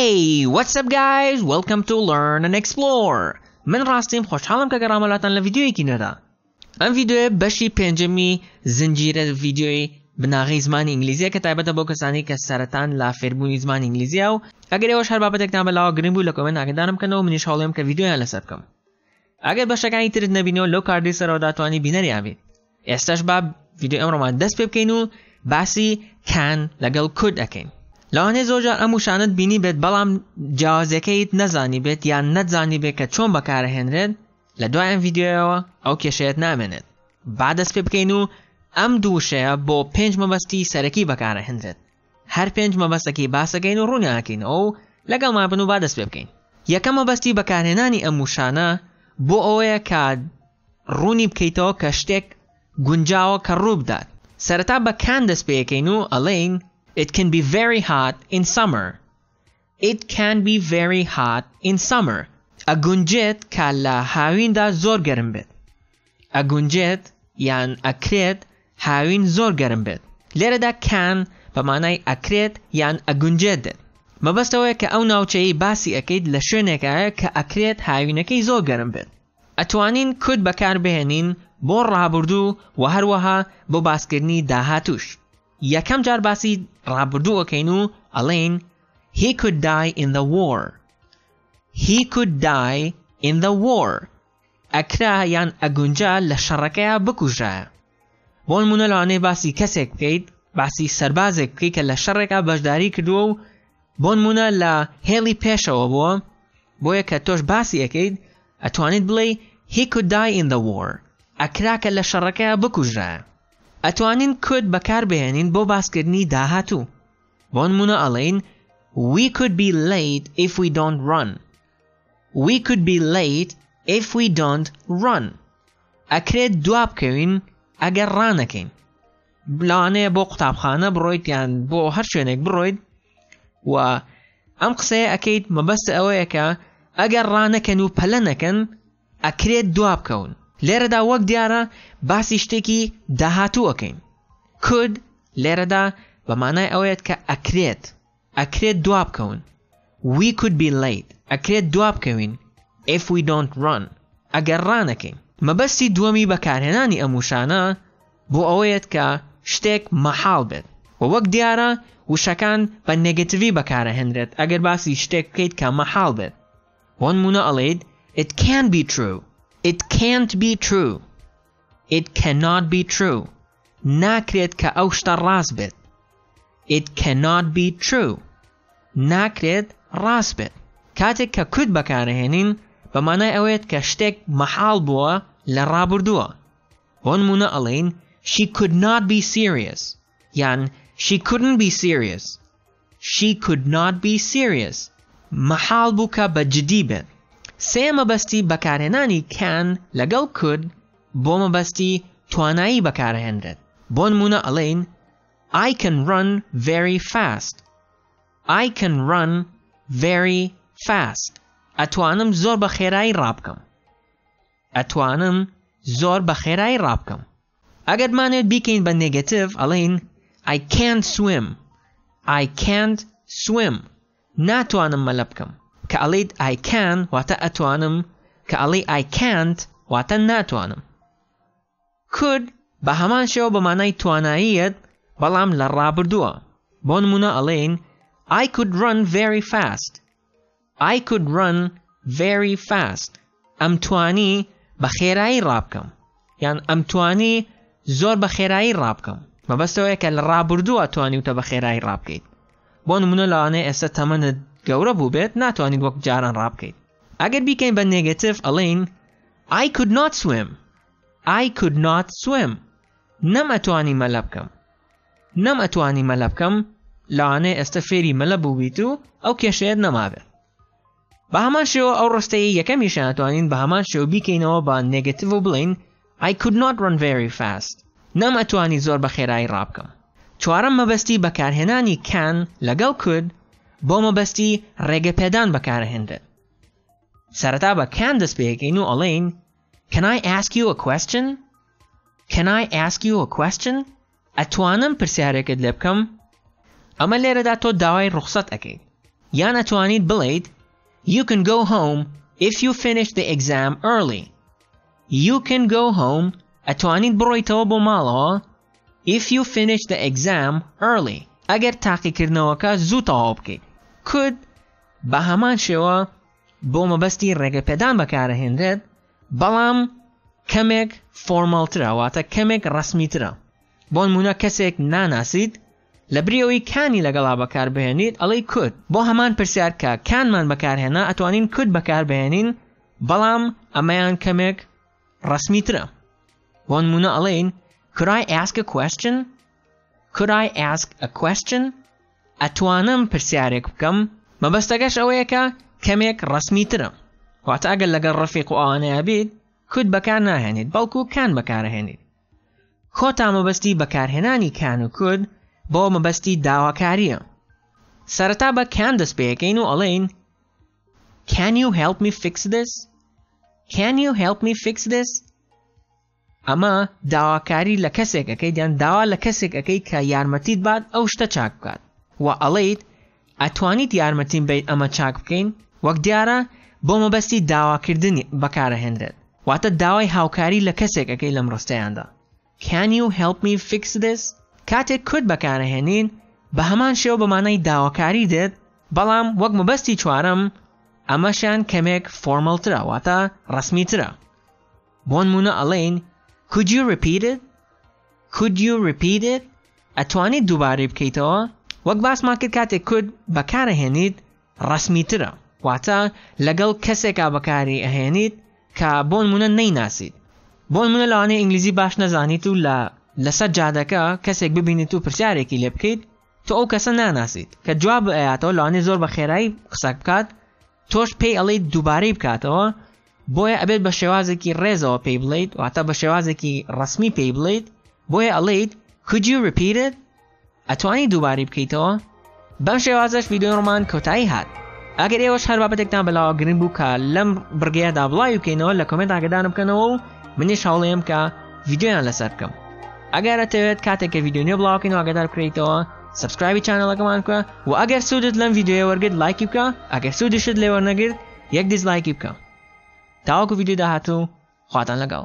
Hey, what's up guys? Welcome to Learn and Explore. من راستیم خوشحالم که گراملاتان لویدیوی کیندا. ام ویدیو بشی پنجمی زنجیره ویدیوی بناغی زمان انگلیزی که تایبەتە بۆ کەسانی کە سەرەتان لا فێربوونی زمان انگلیزیە و ئەگەر ئێوەش هەر بابەتێکتان بەلاوە گرنگ بوو لە کۆمنت ئاگادارم بکەنەوە منیش هەوڵێم کە ویدیۆیان لەسەر بکەم. ئەگەر بەشەکانی ترت نەبینەوە لەو کاردی سەرەوە داتوانی بینەریان بێت. ئێستاش با ویدیۆ ئەمڕۆمان دەست پێ بکەین و باسی کان لەگەڵ کود ئەکەین. لەوانەیە زۆرجار ئەم وشانت بینی بێت بەڵام جیاوازەکەیت نەزانی بێت یان نەتزانی بێت کە چۆن بەکارهێنرێت لە دوای ئەم ویدیۆیەوە ئەو کێشەیەت نامێنێت. با دەست پێ بکەین و ئەم دوو وشەیە بۆ 5 مەبەستی سەرەکی بەکارهێنرێت. هەر 5 مەبەستەکەی باسەکەین و ڕوونیاکەینەوە و لەگەڵمان بن و با دەست پێ بکەین. یەکەم مەبەستی بەکارهێنانی ئەم وشانە بۆ ئەوەیە کە ڕوونی بکەیتەوە کە شتێک گونجاوە کە ڕوو بدات. سەرەتا بە کان دەست پێیەکەین و ئەڵێین It can be very hot in summer. It can be very hot in summer. ئەگونجێت کە لە هاویندا زۆر گەرم بێت. ئەگونجێت یان ئەکرێت هاوین زۆر گەرم بێت. لێرەدا کان بە مانای ئەکرێت یان ئەگونجێت دێت. مەبەستەوەیە کە ئەو ناوچەیە باسی ئەکەیت لە شوێنێکایە کە ئەکرێت هاوینەکەی زۆر گەرم بێت. ئەتوانین کود بەکار بهێنین بۆ ڕابردوو و هەروەها بۆ باسکردنی داهاتوش. یەکەم جار باسی ڕابردوو ئەکەین و ئەڵێین He could die in the war. He could die in the war. ئەکرا یان ئەگونجا لە شەڕەکەیە بکوژایە. بۆ نمونە لەوانەیە باسی کەسێک بکەیت باسی سەربازێک بکەیت کە لە شەڕێکا بەشداری کردووە و بۆ نمونە لە هێڵی پێشەوە بووە بۆیە کە تۆش باسی ئەکەیت ئەتوانیت بڵێ He could die in the war. ئەکرا کە لە شەڕەکەیە بکوژایە. ئەتوانین کود بەکار بهێنین بۆ باسکردنی داهاتوو. بۆ نمونە ئەڵێین We could be late if we don't run. We could be late if we don't run. ئەکرێت دوا بکەوین ئەگەر ڕانەکەین. لەوانەیە بۆ قوتابخانە بڕۆیت یان بۆ هەر شوێنێک بڕۆیت و ئەم قسەیە ئەکەیت مەبەستە ئەوەیە کە ئەگەر ڕانەکەن و پەلە نەکەن ئەکرێت دوا بکەون. لێرەدا وەک دیارە باسی شتێکی داهاتوو ئەکەین. کود لێرەدا بە مانای ئەوەیەت کە ئەکرێت دوا بکەون. We could be late. ئەکرێت دوا بکەوین if we don't run. ئەگەر ڕانەکەین. مەبەستی دووەمی بەکارهێنانی ئەم وشانە بۆ ئەوەیەت کە شتێک مەحاڵ بێت. و وەک دیارە وشەکان بە نێگەتیڤی بەکارهێنرێت ئەگەر باسی شتێک بکەیت کە مەحاڵ بێت. بۆ نمونە ئەڵێیت It can't be true. It can't be true. It cannot be true. ناکرێت کە ئەو شتە ڕاست بێت. It cannot be true. ناکرێت ڕاست بێت. کاتێک کە کود بەکارهێنین بە مانای ئەوەیەت کە شتێک مەحاڵ بووە لە ڕابردووە. بۆ نمونە ئەڵێین She could not be serious. یان She couldn't be serious. She could not be serious. مەحاڵ بوو کە بەجددی بێت. سێ مەبەستی بەکارهێنانی کان لەگەڵ کود بۆ مەبەستی توانایی بەکارهێنرێت. بۆ نمونە ئەڵێین I can run very fast. I can run very fast. ئەتوانم زۆر بە خێرایی ڕابکەم. ئەتوانم زۆر بە خێرایی ڕابکەم. ئەگەر بمانێت بیکەین بە نێگەتیڤ ئەڵێین I can't swim. I can't swim. ناتوانم مەلە بکەم. کە ئەڵێیت I can واتە ئەتوانم کە ئەڵێ I can't واتە ناتوانم. کود بە هەمان شێوە بە مانای تواناییەت بەڵام لە ڕابردووە. بۆ نمونە ئەڵێین I could run very fast. I could run very fast. ئەم توانی بە خێرایی ڕابکەم. یان ئەم توانی زۆر بە خێرایی ڕابکەم. مەبەستەوەیە کە لە ڕابردووە توانیوتە بە خێرایی ڕابکەیت. بۆ نمونە لەوانەیە ئێستا تەمەنت گەورە بوو بێت ناتوانیت وەک جاران ڕابکەیت. ئەگەر بیکەین بە نێگەتیڤ ئەڵێین I could not swim. I could not swim. نەم ئەتوانی مەلە بکەم. نەم ئەتوانی مەلە بکەم لەوانەیە ئێستا فێری مەلە بوو بیت و ئەو کێشەیەت نەمابێت. بە هەمان شێوە ئەو ڕستەیە یەکەمیشان ئەتوانین بە هەمان شێوە بیکەینەوە بە نێگەتیڤ و بڵێین I could not run very fast. نەم ئەتوانی زۆر بە خێرایی ڕابکەم. چوارەم مەبەستی بەکارهێنانی کان لەگەڵ کود بۆ مەبەستی ڕێگەپێدان بەکارهێنرێت. سەرەتا بە کان دەست پێیەکەین و ئەڵێین Can I ask you a question? Can I ask you a question? ئەتوانم پرسیارێکت لێ بکەم؟ ئەمە لێرەدا تۆ داوای ڕوخسەت ئەەکەیت. یان ئەتوانیت بڵێیت You can go home if you finish the exam early. You can go home ئەتوانیت بڕۆیتەوە بۆ ماڵەوە if you finish the exam early. ئەگەر تاقیکردنەوەکە زوو تەواو بکەیت. Could بە هەمان شێوە بۆ مەبەستی ڕێگەپێدان بەکارەهێنرێت بەڵام کەمێک فۆرماڵترە واتە کەمێک ڕەسمیترە. بۆ نمونە کەسێک ناناسیت لە بریەوەی کانی لەگەڵا بەکاربهێنیت ئەڵێی could. بۆ هەمان پرسیار کە کانمان بەکارهێنا ئەتوانین could بەکاربهێنین بەڵام ئەمەیان کەمێک ڕەسمیترە. بۆ نمونە ئەڵێین Could I ask a question? Could I ask a question? ئەتوانم پرسیارێک بکەم مەبەستەکەش ئەوەیەکە کەمێک ڕەسمیترە. واتە ئەگەر لەگەڵ ڕەفیق و ئەوانەیە بیت could بەکار ناهێنیت بەڵکو کان بەکارهێنیت. خۆتا مەبەستی بەکارهێنانی کان و could بۆ مەبەستی داواکاریە. سەرەتا بە کان دەست پێەکەین و ئەڵێین Can you help me fix this? Can you help me fix this? ئەمە داواکاری لە کەسێک ئەەکەیت یان داوا لە کەسێک ئەەکەی کە یارمەتیت بات ئەو شتە چاک بکات و ئەڵێیت ئەتوانیت یارمەتیم بیت ئەمە چاک بکەین وەک دیارە بۆ مەبەستی داواکردنی بەکارەهێنرێت واتە داوای هاوکاری لە کەسێک ئەەکەی لەم ڕستەیاندا. Can you help me fix this? کاتێک could بەکارەهێنین بە هەمان شێوە بەمانای داواکاری دێت بەڵام وەک مەبەستی چوارەم ئەمەشان کەمێک فۆرمەڵترە واتە ڕەسمیترە. بۆ نمونە ئەڵێین Could you repeat it? Could you repeat it? ئەتوانیت دووبارەی بکەیتەوە وەک باسمان کرد کاتێک could بەکارەهێنیت ڕەسمیترە واتە لەگەڵ کەسێکا بەکاری ئەهێنیت کە بۆ نمونە نەیناسیت. بۆ نمونە لەوانەیە ئینگلیزی باش نەزانیت و لەسەر جادەکە کەسێک ببینیت و پرسیارێکی لێ بکەیت تۆ ئەو کەسە ناناسیت کە جواب ئەیاتەوە لەوانەیە زۆر بە خێرایی قسە بکات تۆش پێی ئەڵێیت دووبارەی بکاتەوە بۆیە ئەبێت بە شێوازێکی ڕێزەوە پێی بڵێیت واتە بە شێوازێکی ڕەسمی پێی بڵێیت بۆیە ئەڵێیت Could you repeat it? ئەتوانی دووبارەی بکەیتەوە. بەم شێوازەش ڤیدیۆڕمان کۆتایی هات. ئەگەر ئێوەش هەر بابەتێکتان بەلاوە گرنگ بوو کە لەم بڕگەیەدا بڵاوی بکەینەوە لە کۆمنت ئاگادار بکەنەوە و منیش هەوڵێم کە ڤیدیۆیان لەسەر بکەم. ئەگەر ئەتەوێت کاتێککە ڤیدیۆ نوێ بڵاوکەینەوە ئاگادار بکرێتەوە سبسکرایبی چانەڵەکەمان بکە و ئەگەر سوودت لەم ڤیدیۆیە وەرگرت لایکی بکە ئەگەر سوودیشت لێ وەرنەگرت یەک دیسلایکی بکە. تاوەکو ڤیدیۆ داهاتوو خواتان لەگەڵ.